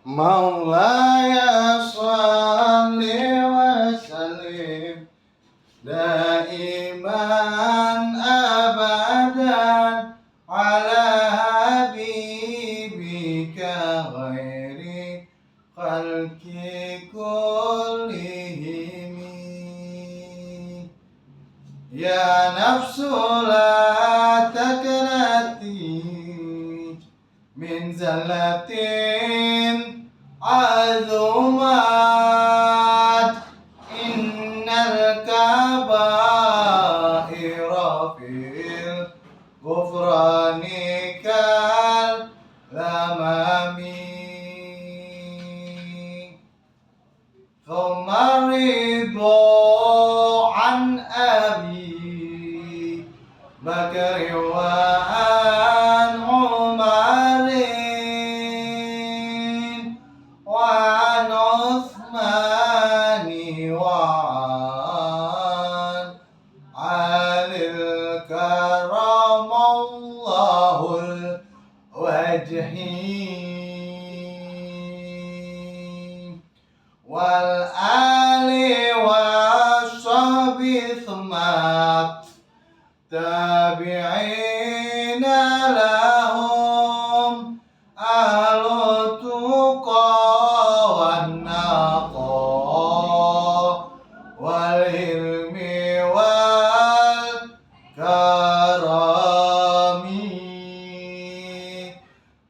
Maulaya salli wa sallim daiman abadan ala habibika ghairi khalqi kullihim. Ya nafsu la takrati min zallatin azumat innal kabaira fil ghufrani kal lamami thumma ridho an abi bakri wa an umarin wa an uthmani wa an alil karamallahul wajhi wal ali wa sahbi thumma tabi'ina lahum ahlu tuqa wan naqa wal ilmi wal karami.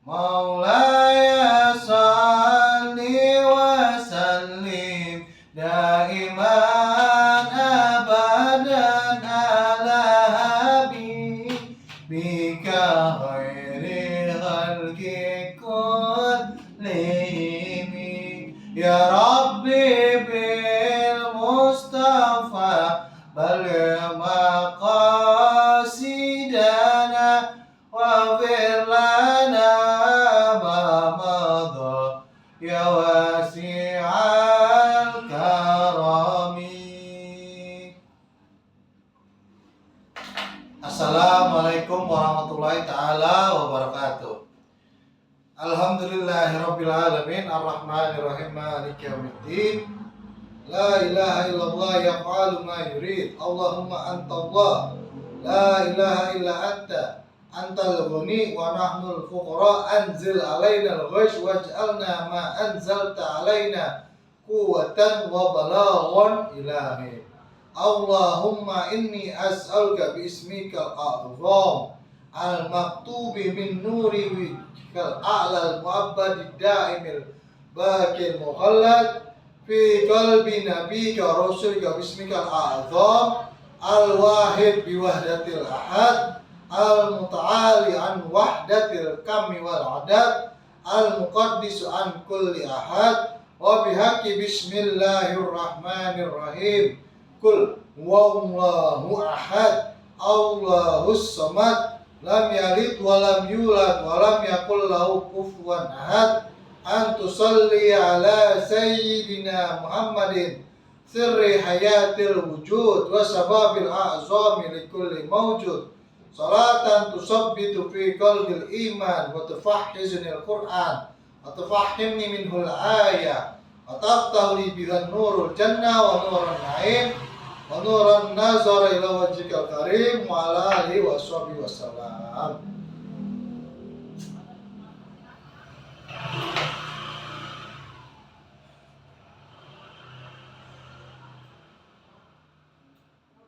Maulaya salli wa sallim daiman abadan ala habibika ghairi khalqi kullihim. Ya Rabbi bil Mustafa balligh maqasidana waghfir lana ma madha ya wasi'al karami. Assalamualaikum warahmatullahi ta'ala wabarakatuh. Alhamdulillahirabbil alamin arrahmanirrahim maliki yaumiddin. La ilaha illallah yaf'alu ma yurid. Allahumma antallah la ilaha illa anta antal ghani wa nahnul fuqara anzil alaina al-ghaish waj'alna ma anzalta alaina quwwatan wa balaghan ilahi. Allahumma inni as'aluka bi ismikal a'zam al-maktubi min nuri wajhikal a'la al-mu'abbadi da'imil baqil mukhallad fi qalbi nabiyyika rasulika bismikal a'zam al-wahid bi wahdatil ahad al-muta'ali an wahdatil kammi wal adad al-muqaddisu an kulli ahad wa bihaqqi bismillahirrahmanirrahim. Kul wallahu ahad Allahus samad lam yalid wa lam yulad wa lam yakul lahu kufuwan ahad. Antusalli ala sayyidina Muhammadin sirri hayatil wujud wa sababil a'zami likulli mawjud salatan tusabbitu fi qalbil iman wa tufahhizunil Qur'an wa tufahhimni minhul ayah wa taftahu li bihan nurul jannah wa nurun na'im wa nuran nazara ila wajhikal karim wa ala alihi wa sahbihi wasallam.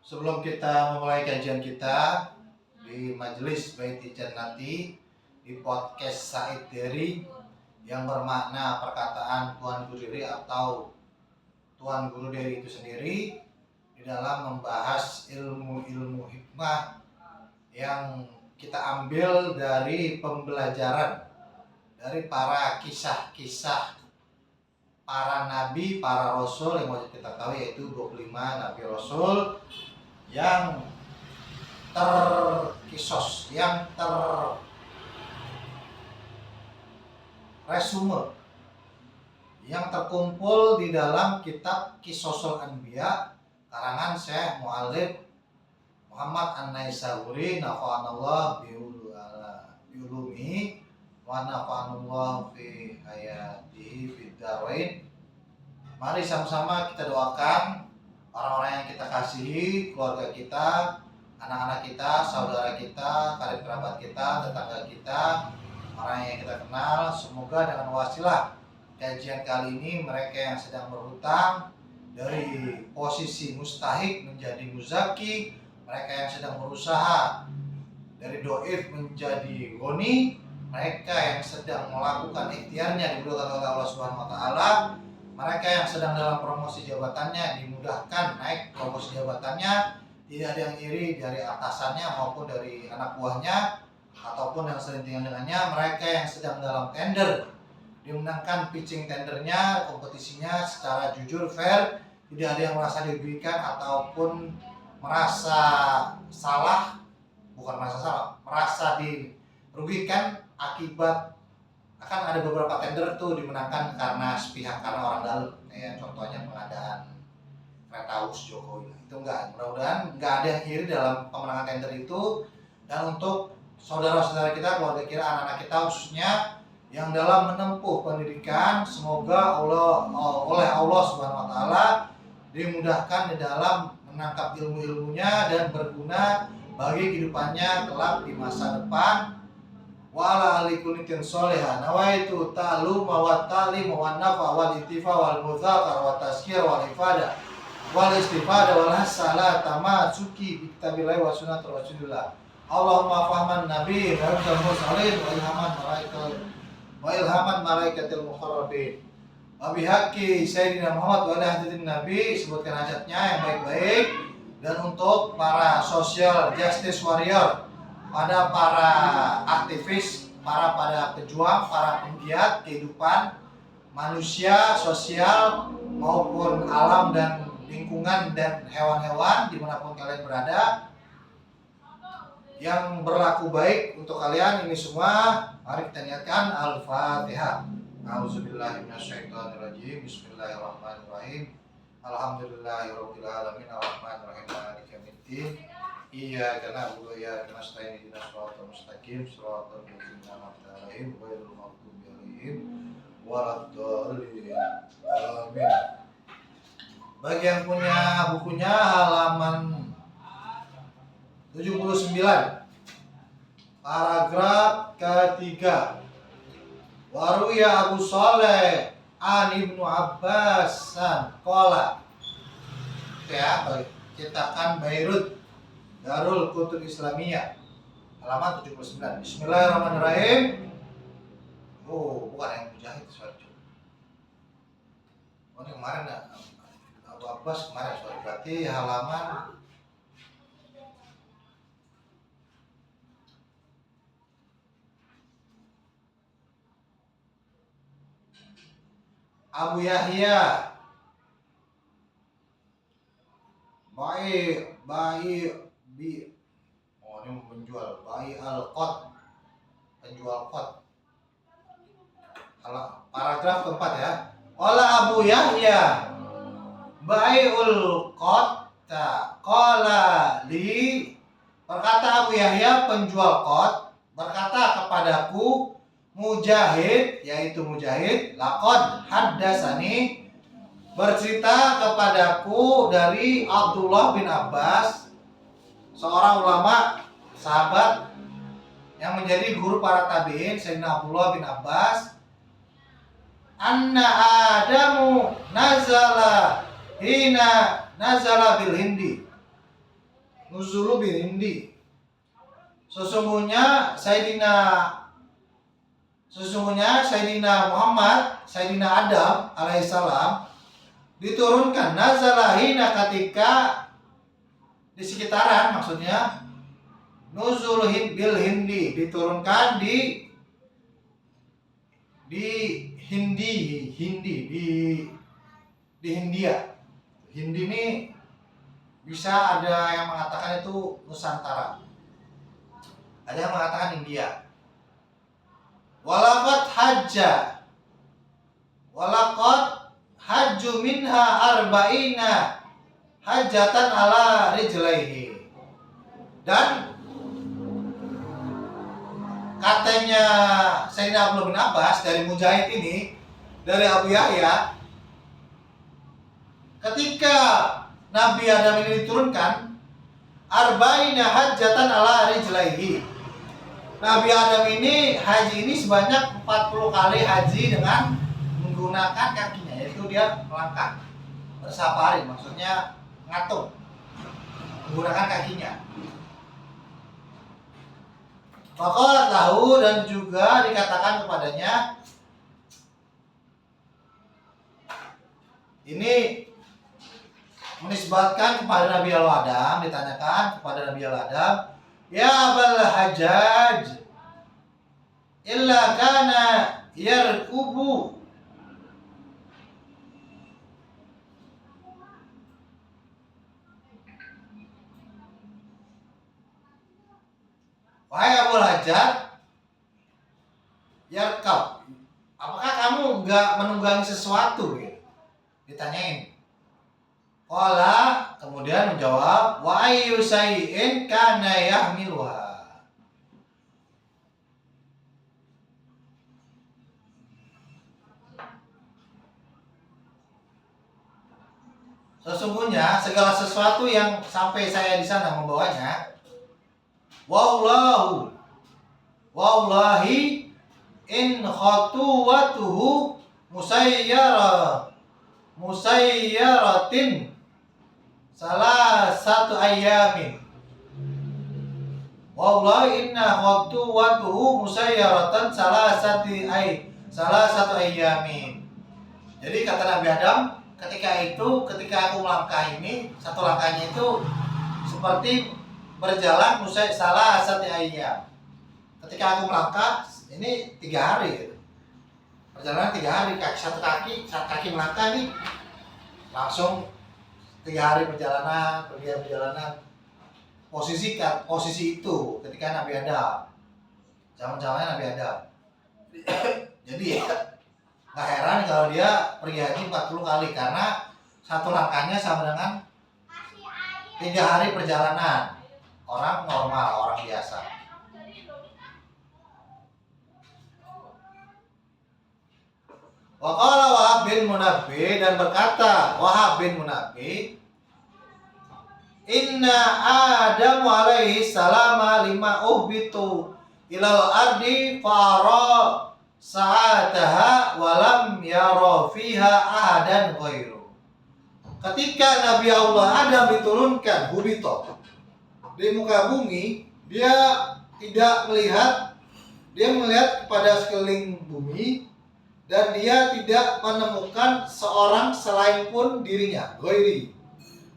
Sebelum kita memulai kajian kita di Majelis Baiti Jannati di podcast Said Dery yang bermakna perkataan Tuan Guru Dery atau Tuan Guru Dery itu sendiri, di dalam membahas ilmu-ilmu hikmah yang kita ambil dari pembelajaran dari para kisah-kisah para nabi, para rasul yang wajib kita tahu, yaitu 25 nabi rasul yang terkisos, yang terresume, yang terkumpul di dalam kitab Qisasul Anbiya karangan Syekh Mu'allif Muhammad An-Naisaburi nafa'anallah biulumi wa nafa'anallahu fi hayatihi fid dharain. Mari sama-sama kita doakan orang-orang yang kita kasihi, keluarga kita, anak-anak kita, saudara kita, karib kerabat kita, tetangga kita, orang yang kita kenal. Semoga dengan wasilah kajian kali ini mereka yang sedang berhutang dari posisi mustahik menjadi muzaki, mereka yang sedang berusaha dari doif menjadi goni, mereka yang sedang melakukan ikhtiarnya dimudahkan oleh Allah Subhanahu wa taala, mereka yang sedang dalam promosi jabatannya dimudahkan naik promosi jabatannya, tidak ada yang iri dari atasannya maupun dari anak buahnya ataupun yang selintingan dengannya, mereka yang sedang dalam tender dimenangkan pitching tendernya, kompetisinya secara jujur, fair, tidak ada yang merasa dirugikan ataupun merasa salah, bukan merasa salah, merasa dirugikan akibat akan ada beberapa tender tuh dimenangkan karena sepihak, karena orang dalam, kayak contohnya pengadaan kereta Us Jokowi. Itu enggak, mudah-mudahan enggak ada yang iri dalam pemenangan tender itu. Dan untuk saudara-saudara kita, keluarga kita, anak-anak kita khususnya yang dalam menempuh pendidikan, semoga oleh Allah Subhanahu wa taala dimudahkan di dalam menangkap ilmu-ilmunya dan berguna bagi kehidupannya kelak di masa depan. Wa ala ahli kullitin sholihah nawaitu ta'luma wa ta'lim wa nafa wal ittifa wal mudzakar wa tazkir wal ifadah wal istifada wal hasalah tamatsuki bi kitabillah wa sunnah rasulillah. Allahumma fahman nabi wa hifdzal mursalin wa ilhaman malaikatil muqarrabin wa bihaqqi sayyidina Muhammad wa ala hadirin nabi. Sebutkan hajatnya yang baik-baik. Dan untuk para social justice warrior, pada para aktivis, pada pejuang, para penggiat kehidupan manusia, sosial maupun alam dan lingkungan dan hewan-hewan dimanapun kalian berada, yang berlaku baik untuk kalian ini semua. Mari kita niatkan Al-Fatihah. A'udzubillahiminasyaitonirrajim. Bismillahirrahmanirrahim. Alhamdulillahirabbil alamin arrahmanirrahim maliki yaumiddin. Iyyaka na'budu wa iyyaka nasta'in ihdinas siratal mustaqim siratal ladzina an'amta 'alaihim ghairil maghdubi 'alaihim waladdallin. Amin. Bagi yang punya bukunya halaman 79 paragraf ketiga. Waruya Abu Saleh an Ibnu Abbasan qala. Ya, cetakan Beirut Darul Kutub Islamiyah halaman 79. Bismillahirrahmanirrahim. Oh, bukan yang mujahid, sorry. Oh, ini kemarin Abu Abbas kemarin, sorry. Berarti halaman Abu Yahya ini menjual al-qot, penjual qot. Paragraf keempat ya. Qala Abu Yahya bai'ul qot qala li, berkata Abu Yahya penjual qot berkata kepadaku, Mujahid, yaitu Mujahid, laqad haddasani, bercerita kepadaku dari Abdullah bin Abbas, seorang ulama sahabat yang menjadi guru para tabi'in, Sayyidina Abdullah bin Abbas, anna Adamu nazala hina nazala bil Hindi, nuzulu bil Hindi. Sesungguhnya Sayyidina Muhammad, Sayyidina Adam alaihissalam diturunkan nazala hina, ketika di sekitaran, maksudnya nuzul bil Hindi, diturunkan di Hindia. Hindi ini bisa ada yang mengatakan itu Nusantara, ada yang mengatakan India. Walaqad hajju minha arba'ina hajatan ala rijlaihi, dan katanya Sayyidina Abdullah bin Abbas dari Mujahid ini, dari Abu Yahya, ketika Nabi Adam ini diturunkan, arba'ina hajjatan ala rijlaihi. Nabi Adam ini haji ini sebanyak 40 kali haji dengan menggunakan kakinya, yaitu dia melangkah bersafari, maksudnya ngatung menggunakan kakinya. Maka tahu dan juga dikatakan kepadanya, ini menisbatkan kepada Nabi Adam, ditanyakan kepada Nabi Adam, ya Abul Hajjaj, illa kana yarkubu. Wahai Abul Hajjaj, yarkab, apakah kamu nggak menunggangi sesuatu? Gitu? Ditanyain. Qala, kemudian menjawab, wa ayyu syai'in kana yahmiluha. Sesungguhnya segala sesuatu yang sampai saya di sana membawanya, wallahi in khatuwatuhu musayyaratin salah satu ayamin. Wallahi inna khatuwatuhu musayyaratan salah satu ayamin. Jadi kata Nabi Adam, ketika aku melangkah ini, satu langkahnya itu seperti berjalan salah satu ayam. Ketika aku melangkah ini 3 hari gitu. Perjalanan 3 hari, satu kaki melangkah nih langsung 3 hari perjalanan posisi itu ketika Nabi Adam, zaman-zamannya Nabi Adam. Jadi nggak heran kalau dia pergi haji 40 kali, karena satu langkahnya sama dengan 3 hari perjalanan orang normal, orang biasa. Waqala Wahab bin Munabbih, dan berkata Wahab bin Munabbih, inna Adam alaihi salama lima uhbitu ilal ardi fara sa'ataha walam yara fiha ahadan ghairu. Ketika Nabi Allah Adam diturunkan hubito di muka bumi, dia melihat kepada sekeliling bumi, dan dia tidak menemukan seorang selain pun dirinya, ghairi.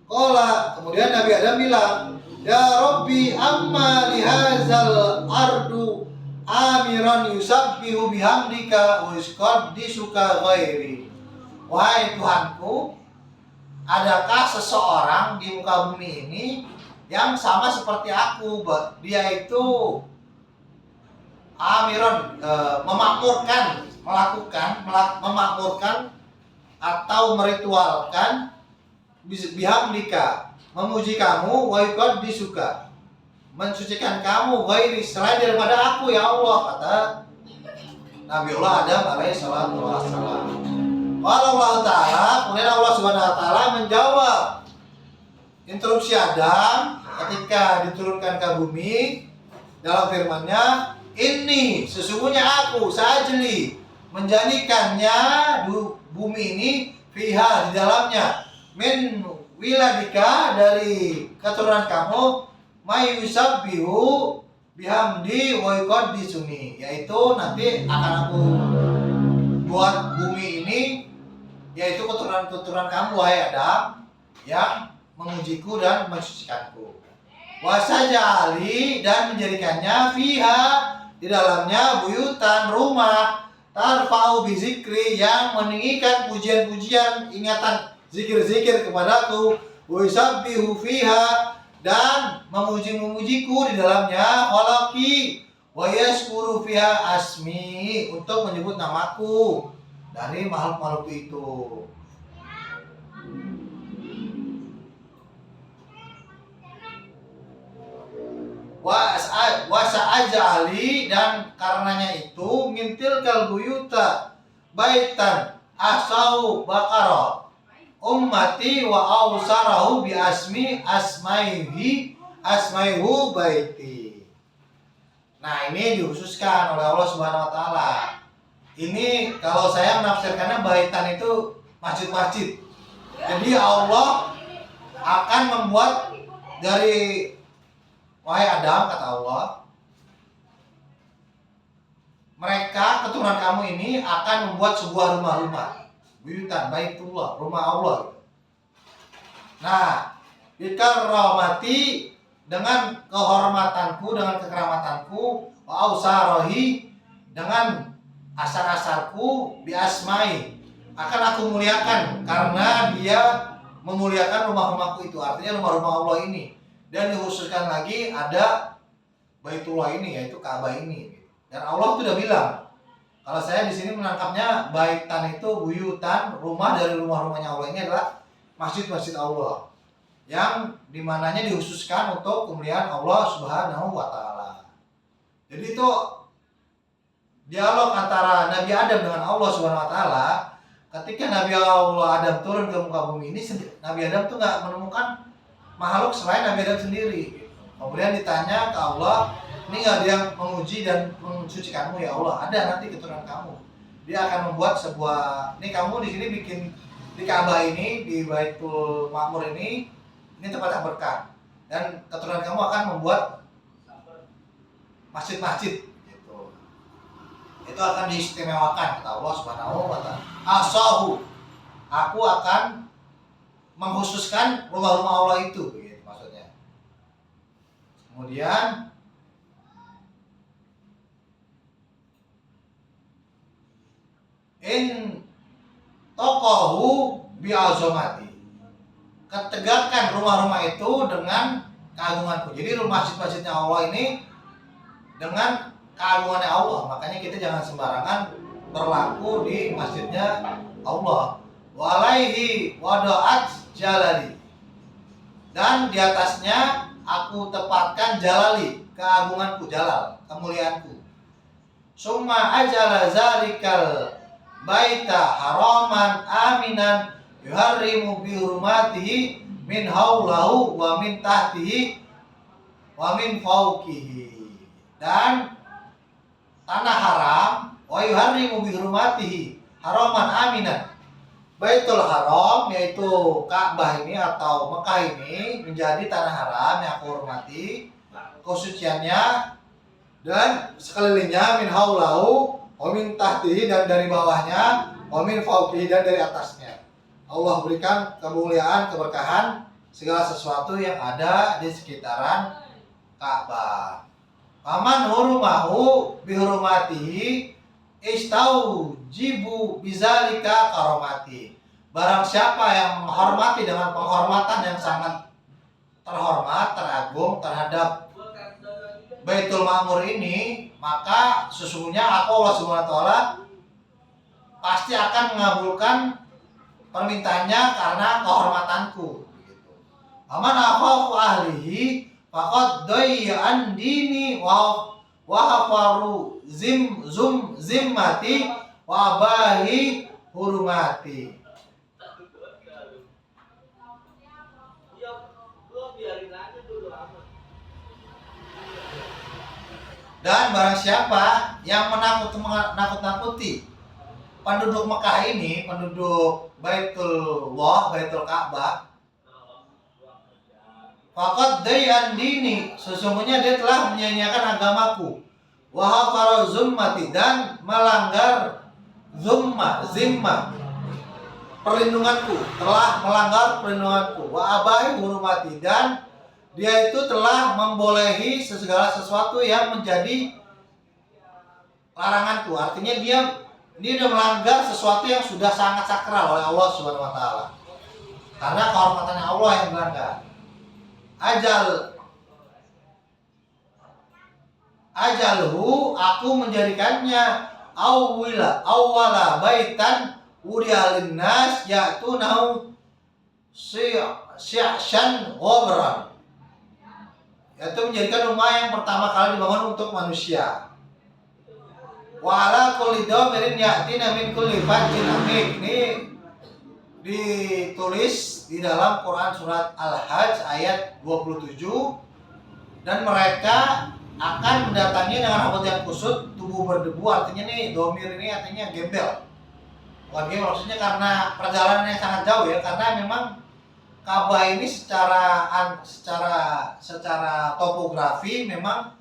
Qala, kemudian Nabi Adam bilang, ya Rabbi amma lihazal ardu amiran yusabbihu bihamdika wa yusqaddisuka ghairi. Wahai Tuhanku, adakah seseorang di muka bumi ini yang sama seperti aku? Dia itu amiron, memakmurkan atau meritualkan bihamdika, memuji kamu, wa yuqaddisuka, mensucikan kamu, ghairi, selain daripada aku ya Allah, kata Nabiullah Adam alaihi salatu wassalam. Allah Ta'ala, kemudian Allah Subhanahu wa Ta'ala menjawab interupsi Adam ketika diturunkan ke bumi dalam firman-Nya, ini sesungguhnya aku sajli menjadikannya bumi ini fiha, di dalamnya, min wiladika, dari keturunan kamu, mayusabbihu bihamdi wa yuqaddisuni, yaitu nanti akan aku buat bumi ini, yaitu keturunan kamu wahai Adam, yang memujiku dan mensucikanku. Wasajali, dan menjadikannya fiha, di dalamnya, buyutan, rumah, tarfa'u bizikri, yang meninggikan pujian-pujian, ingatan, zikir-zikir kepadaku, wa yusabbihu fiha, dan memuji-memujiku di dalamnya, walaki wa yaskuru fiha asmi, untuk menyebut namaku dari makhluk-makhluk itu. Wa wasa ajali, dan karenanya itu mintil kalbuyuta baitan asau bakaro ummati wa ausarahu bi asmaihu baiti. Nah, ini dikhususkan oleh Allah Subhanahu wa taala. Ini kalau saya menafsirkannya baitan itu masjid-masjid. Jadi Allah akan membuat dari wahai Adam, kata Allah, mereka keturunan kamu ini akan membuat sebuah rumah-rumah, buyutan, baitullah, rumah Allah. Nah, bikarramati, dengan kehormatanku, dengan kekeramatanku, wa ausarohi, dengan asar-asarku, biasmai, akan aku muliakan karena dia memuliakan rumah-rumahku itu, artinya rumah-rumah Allah ini. Dan dikhususkan lagi ada Baitullah ini, yaitu Ka'bah ini. Dan Allah sudah bilang, kalau saya di sini menangkapnya baitan itu buyutan, rumah dari rumah-rumahnya Allah ini adalah masjid-masjid Allah, yang dimananya dikhususkan untuk kemuliaan Allah Subhanahu wa taala. Jadi itu dialog antara Nabi Adam dengan Allah Subhanahu wa taala. Ketika Nabi Allah Adam turun ke muka bumi ini, Nabi Adam tuh nggak menemukan makhluk selain Nabi Adam sendiri. Kemudian ditanya ke Allah, ini nggak ada yang menguji dan mensucikanmu ya Allah? Ada, nanti keturunan kamu. Dia akan membuat sebuah, ini kamu di sini bikin di Ka'bah ini, di Baitul Ma'mur ini tempat yang berkah. Dan keturunan kamu akan membuat masjid-masjid. Gitu. Itu akan diistimewakan, kata Allah Subhanahu wa taala. Asahu, aku akan mengkhususkan rumah-rumah Allah itu, begitu maksudnya. Kemudian in tokohu bi'azamati, ketegakkan rumah-rumah itu dengan keagunganku. Jadi rumah masjid-masjidnya Allah ini dengan keagungannya Allah. Makanya kita jangan sembarangan berlaku di masjidnya Allah. Walaihi wada'at jalali, dan di atasnya aku tepatkan jalali, keagunganku, jalal, kemuliaanku. Summa ajala zalikal baita haraman aminan yuharrimu bi hurmatihi min haulahu wa min tahtihi wa min fauqihi. Dan tanah haram, wa yuharrimu bi hurmatihi, haraman aminan, Baitul Haram, yaitu Ka'bah ini atau Mekah ini, menjadi tanah haram yang aku hormati, kesuciannya dan sekelilingnya, min haulahu wa min tahtihi, dan dari bawahnya, wa min fauqihi, dan dari atasnya. Allah berikan kemuliaan, keberkahan segala sesuatu yang ada di sekitaran Ka'bah. Paman hurumahu bihurmatihi istaujibu bizalika karomati. Barang siapa yang menghormati dengan penghormatan yang sangat terhormat, teragung terhadap Baitul Ma'mur ini, maka sesungguhnya aku Allah Subhanahu wa taala pasti akan mengabulkan permintaannya karena kehormatanku. Aman afafu ahlihi faqad dayyan dini wa hafaru zimmati wa abahi hurmati. Dan barang siapa yang menakut-nakuti penduduk Mekah ini, penduduk Baitullah, Baitul Ka'bah, faqad dayyan dini, sesungguhnya dia telah menyanyiakan agamaku, wa hafara zummati, dan melanggar zimma, perlindunganku, telah melanggar perlindunganku, wa abai hurmati, dan dia itu telah membolehi segala sesuatu yang menjadi laranganku. Artinya dia sudah melanggar sesuatu yang sudah sangat sakral oleh Allah Subhanahu wa taala. Karena kehormatannya Allah yang melanggar. Ajalhu, aku menjadikannya awwala baitan wudi'a linnas ya'tunahu syi'syan ghabran yaitu menjadikan rumah yang pertama kali dibangun untuk manusia. Wa ala kulli dhamirin ya'tina min kulli fajjin amik. Ini ditulis di dalam Quran surat Al-Hajj ayat 27, dan mereka akan mendatangi dengan rambut yang kusut, tubuh berdebu. Artinya nih domir ini artinya gembel. Bukan gembel, maksudnya karena perjalanan yang sangat jauh ya, karena memang Ka'bah ini secara topografi memang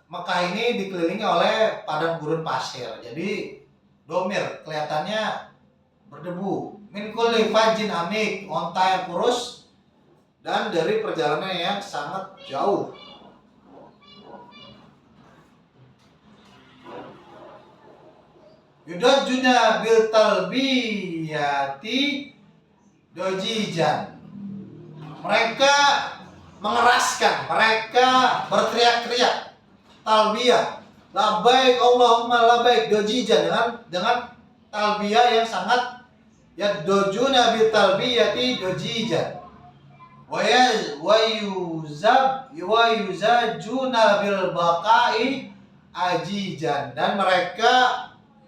Mekah ini dikelilingi oleh padang gurun pasir. Jadi domir kelihatannya berdebu. Min kulli fajjin amik, onta yang kurus dan dari perjalanan yang sangat jauh. Yudajuna bil talbiyati dojijan. Mereka mengeraskan, mereka berteriak-teriak talbiyah, labbaik Allahumma labbaik, dojijan, dengan talbiyah yang sangat yadojuna bil talbiyati dojijan. Wa yuzajuna bil baqai ajijan, dan mereka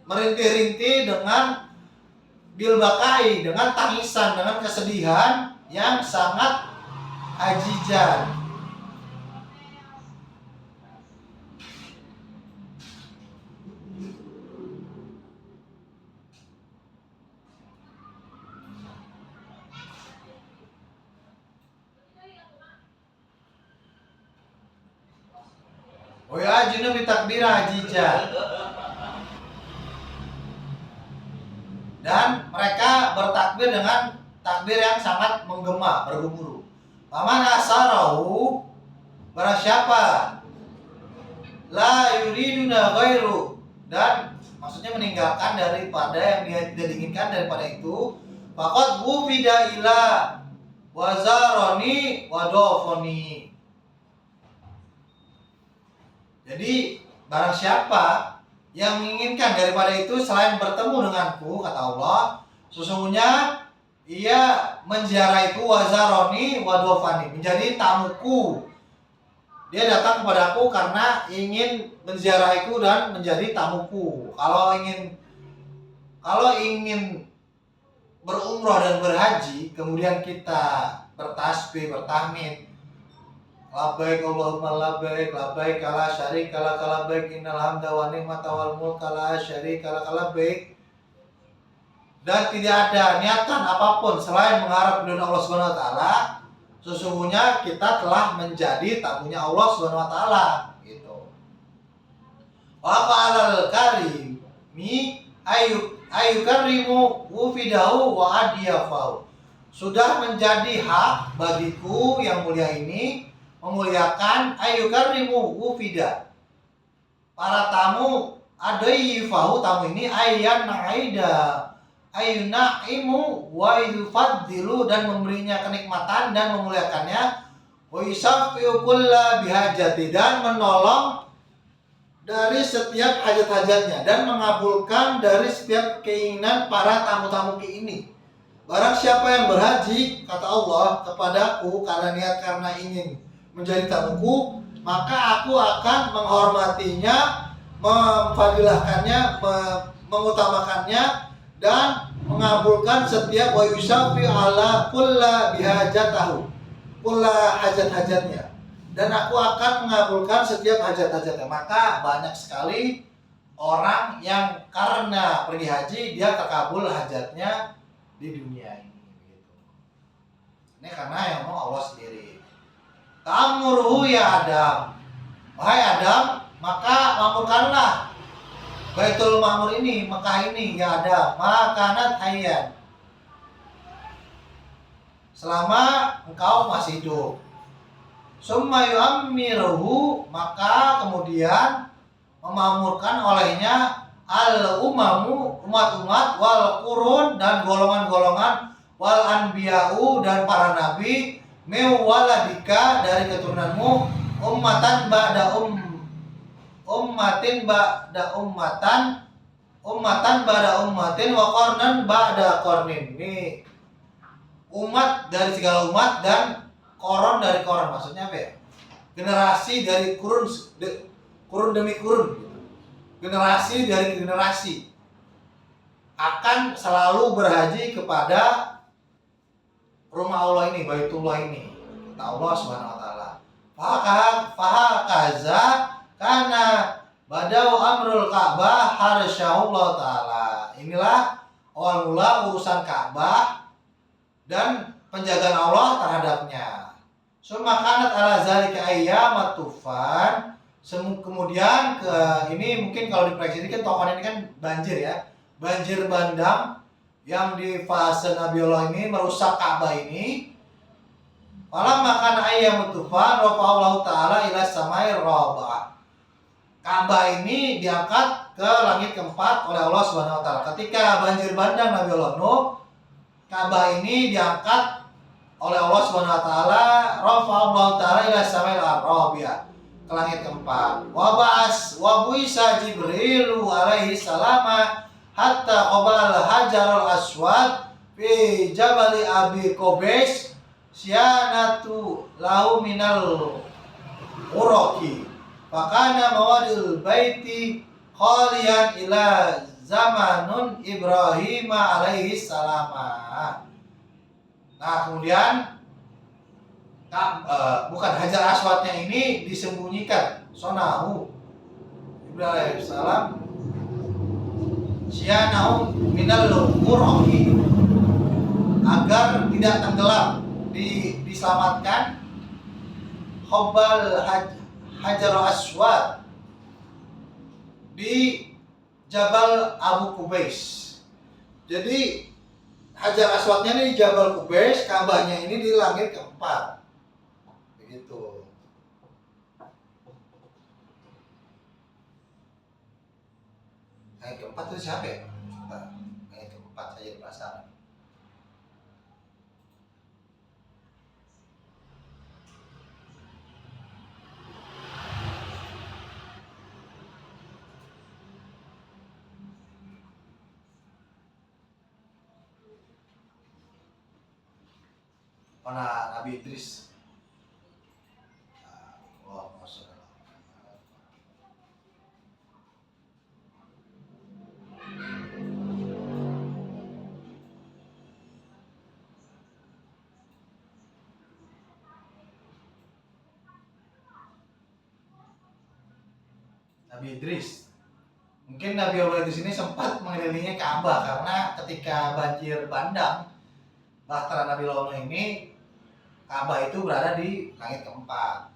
merintih-rintih dengan bil baqai, dengan tangisan, dengan kesedihan yang sangat ajijan. Wa ya'junu bi takbir ajijan, dan mereka bertakbir dengan takbir yang sangat menggema, bergemuruh. Paman asarahu, barang siapa la yuriduna ghairu, dan maksudnya meninggalkan daripada yang dia tidak diinginkan daripada itu, faqad wufida ila wazaroni wadofoni. Jadi barang siapa yang menginginkan daripada itu selain bertemu denganku, kata Allah, sesungguhnya ia menziarahiku, wazaroni wadofani, menjadi tamuku. Dia datang kepadaku karena ingin menziarahiku dan menjadi tamuku. Kalau ingin berumrah dan berhaji, kemudian kita bertasbih, bertahmid, labbaik Allahumma labbaik, labbaik la syarika lak labbaik, innal hamda wa ni'mata wal mulka la syarika lak labbaik, dan tidak ada niatan apapun selain mengharap ridho Allah Subhanahu wa taala, sesungguhnya kita telah menjadi tamunya Allah Subhanahu wa taala, gitu. Wa qa'alal karimi ayyukarimu wufidahu wa adiyafahu. Sudah menjadi hak bagiku yang mulia ini memuliakan ayyukarimu wufida, para tamu adayyifahu, tamu ini ayyunaimu wa yufaddilu, dan memberinya kenikmatan dan memuliakannya, wa yusaffi'u kulla bihajati, dan menolong dari setiap hajat-hajatnya dan mengabulkan dari setiap keinginan para tamu-tamu ini. Barang siapa yang berhaji, kata Allah, kepadaku karena ingin menjadi tamuku, maka aku akan menghormatinya, memfadilahkannya, mengutamakannya, dan mengabulkan setiap wa yusaffi ala kulla bihajatahu, kulla hajat-hajatnya, dan aku akan mengabulkan setiap hajat-hajatnya. Maka banyak sekali orang yang karena pergi haji dia terkabul hajatnya di dunia ini, gitu. Ini karena yang mau Allah sendiri. Ta'murhu ya Adam, wahai Adam, maka makmurkanlah Baitul Ma'mur ini, Mekah ini, ya Adam, makanat hayyan, selama engkau masih hidup. Summa yu'ammiruhu, maka kemudian memakmurkan olehnya al-umamu, umat-umat, wal qurun, dan golongan-golongan, wal anbiya'u, dan para nabi, mewaladika, dari keturunanmu, ummatan ba'da ummatin ba'da ummatan ba'da ummatin, wa qarnan ba'da qarnin. Ini umat dari segala umat dan koron dari koron. Maksudnya apa ya? generasi dari kurun demi kurun, generasi dari generasi akan selalu berhaji kepada rumah Allah ini, Baitullah ini, kata Allah Subhanahu wa taala. Fahakaza karena badau amrul Ka'bah harsyahullah taala. Inilah awal mula urusan Ka'bah dan penjagaan Allah terhadapnya. Semakanat ala zalika ayyamat tufan. Kemudian ini mungkin kalau diprediksi kan tufan ini kan banjir ya. Banjir bandang yang di fase Nabi Allah ini merusak Ka'bah ini. Malam makan ayam tufan rafa'allahu ta'ala ila samai rabah. Ka'bah ini diangkat ke langit keempat oleh Allah Subhanahu wa taala. Ketika banjir bandang Nabi Allah Nuh, Ka'bah ini diangkat oleh Allah Subhanahu wa taala, rafa'allahu ta'ala ila samai rabah, ke langit keempat. Wa buisa Jibril alaihi salama hatta qabal hajarul aswad fi jabali abi qubais syanatu lahu minal uraqi fakana mawadil baiti khalian ila zamanun Ibrahim alaihi salama. Nah kemudian bukan hajar aswadnya ini disembunyikan, sonahu Ibrahim alaihi salam syanau minal uraqi, agar tidak tenggelam, diselamatkan Khobbal Hajar Aswad di Jabal Abu Qubais. Jadi Hajar Aswadnya ini di Jabal Qubais, Ka'bahnya ini di langit keempat. Begitu. Langit keempat itu siapa ya? Langit keempat saya penasaran. Mana Nabi Idris? Allahumma sholli ala Muhammad. Nabi Idris. Mungkin Nabi Allah di sini sempat mengelilingi Ka'bah karena ketika banjir bandang bahtera Nabi Allah ini, Ka'bah itu berada di langit keempat.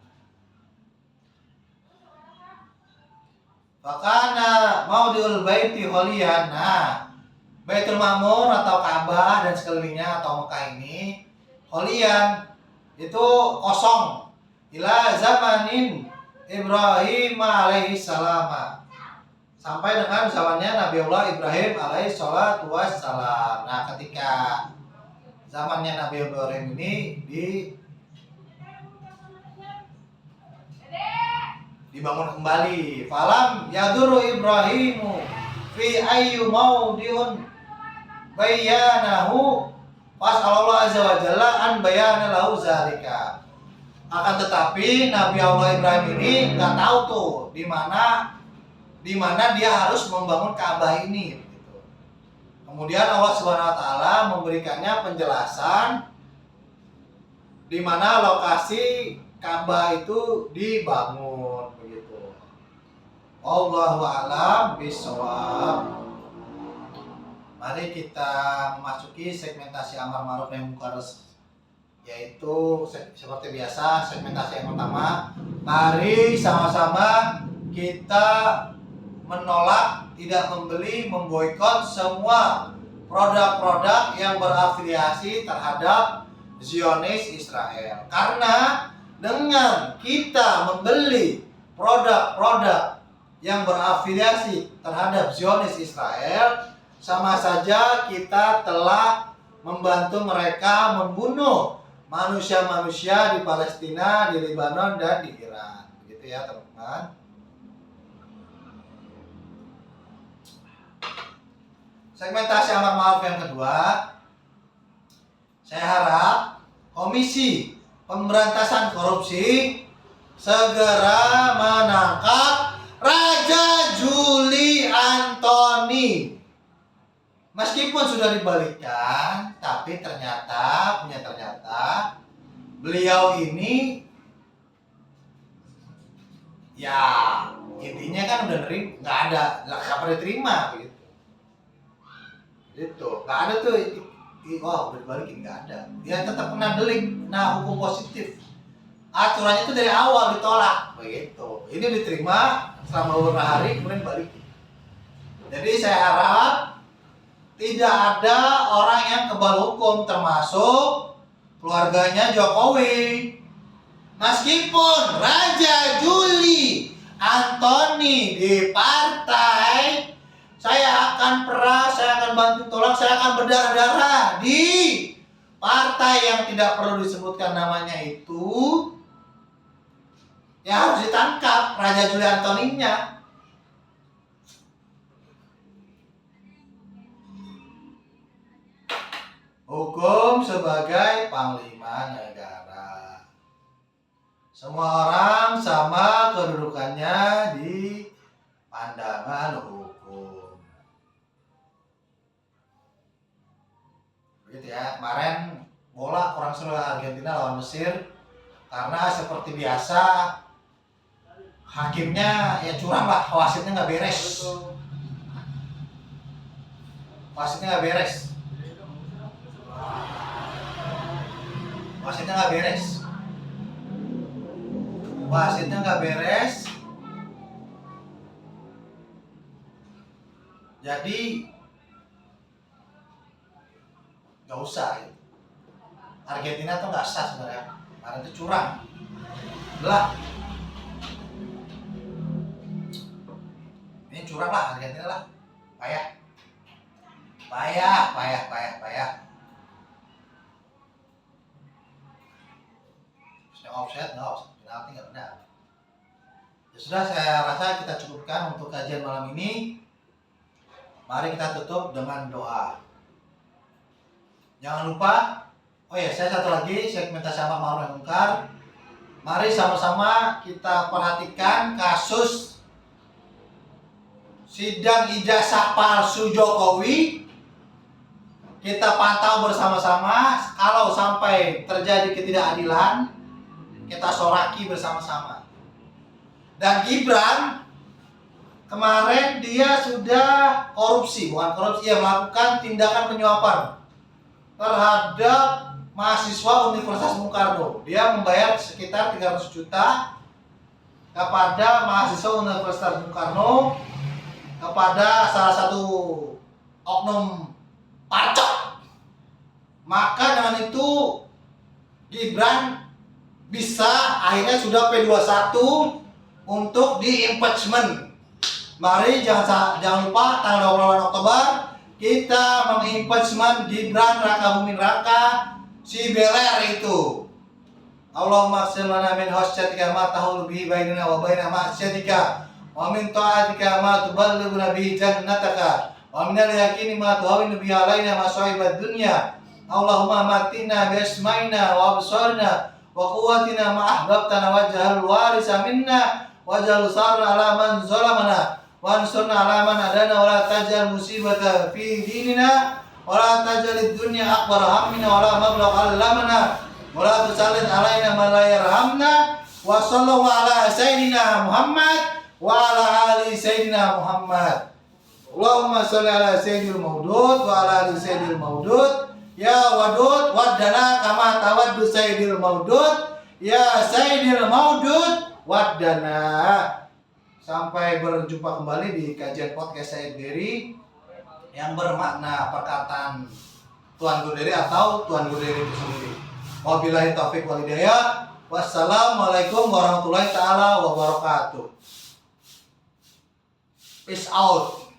Fakana maudiul baiti kholian. Nah, Baitul Ma'mur atau Ka'bah dan sekelilingnya atau Mekah ini kholian, itu kosong ila zamanin Ibrahim alaihi salam, sampai dengan zamannya Nabi Allah Ibrahim alaihi salatu wassalam. Nah, ketika zamannya Nabi Ibrahim ini dibangun kembali. Falam yaduru Ibrahimu fi ayyu maudiun bayanahu fas'alallahu azza wa jalla an bayana lahu zalika. Akan tetapi Nabi Allah Ibrahim ini nggak tahu tuh di mana dia harus membangun Ka'bah ini. Kemudian Allah Subhanahu wa taala memberikannya penjelasan di mana lokasi Ka'bah itu dibangun begitu. Wallahu a'lam bishawab. Mari kita memasuki segmentasi amar ma'ruf nahi munkar, yaitu seperti biasa segmentasi yang pertama. Mari sama-sama kita menolak, tidak membeli, memboikot semua produk-produk yang berafiliasi terhadap Zionis Israel. Karena dengan kita membeli produk-produk yang berafiliasi terhadap Zionis Israel, sama saja kita telah membantu mereka membunuh manusia-manusia di Palestina, di Lebanon, dan di Iran. Begitu ya teman-teman. Segmentasi amar ma'ruf yang kedua, saya harap Komisi Pemberantasan Korupsi segera menangkap Raja Juli Antoni. Meskipun sudah dibalikkan, tapi ternyata beliau ini ya intinya kan udah nggak ada, nggak pernah diterima gitu, nggak ada tuh. Wah, udah dibalikin, nggak ada. Dia tetap kena delik. Nah, hukum positif aturannya itu dari awal ditolak begitu. Ini diterima selama beberapa hari, kemudian balik. Jadi saya harap tidak ada orang yang kebal hukum, termasuk keluarganya Jokowi. Meskipun Raja Juli Antoni di partai, saya akan bantu tolak, saya akan berdarah-darah di partai yang tidak perlu disebutkan namanya itu. Ya harus ditangkap Raja Juli Antoninya. Hukum sebagai panglima negara. Semua orang sama kedudukannya di pandangan hukum. Begitu ya. Kemarin bola kurang seru Argentina lawan Mesir, karena seperti biasa hakimnya ya curang lah, wasitnya nggak beres. Wasitnya nggak beres. Jadi nggak usah. Argentina tuh nggak sah sebenarnya, karena itu curang. Lah, ini curang lah Argentina lah, payah. Offset, penalti nggak benar. Ya sudah, saya rasa kita cukupkan untuk kajian malam ini. Mari kita tutup dengan doa. Jangan lupa, saya satu lagi segmentasi amal ma'ruf nahi munkar. Mari sama-sama kita perhatikan kasus sidang ijazah palsu Jokowi. Kita pantau bersama-sama. Kalau sampai terjadi ketidakadilan, kita soraki bersama-sama. Dan Gibran kemarin dia sudah melakukan tindakan penyuapan terhadap mahasiswa Universitas Bung Karno. Dia membayar sekitar 300 juta kepada mahasiswa Universitas Bung Karno, kepada salah satu oknum pacok. Maka dengan itu Gibran bisa akhirnya sudah P21 untuk di-impeachment. Mari jangan lupa tanggal 28 Oktober kita meng-impeachment Gibran Raka Buming Raka si beler itu. Allahumma qsim lana min khasyatika ma tahulu bihi bainana wa baina ma'syatika wa min ta'atika ma tuballighuna bihi jannataka wa min al-yaqini ma tuhawwinu bihi alaina masa'ibad dunya. Allahumma matina bi asma'ina wa absarina wa quwwatina ma ahbabtana waj'al warisa minna waj'al sarna ala man zalamana wa ansurna ala man adana wa la taj'al musibata fi dinina wa la taj'al ad-dunya akbar hammina wa la mablagha ilmina wa la tusallit alaina man la yarhamna wa sallallahu ala sayyidina Muhammad wa ala ali sayyidina Muhammad. Allahumma shalli ala sayyidil maudud wa ala ali sayyidil maudud. Ya wadud waddana kama tawaddu sayyidil maudud. Ya sayyidil maudud waddana. Sampai berjumpa kembali di kajian podcast Said Dery yang bermakna perkataan Tuan Guru Dery atau Tuan Guru Dery itu sendiri. Wabillahi taufiq wal hidayah. Wassalamualaikum warahmatullahi taala wabarakatuh. Peace out.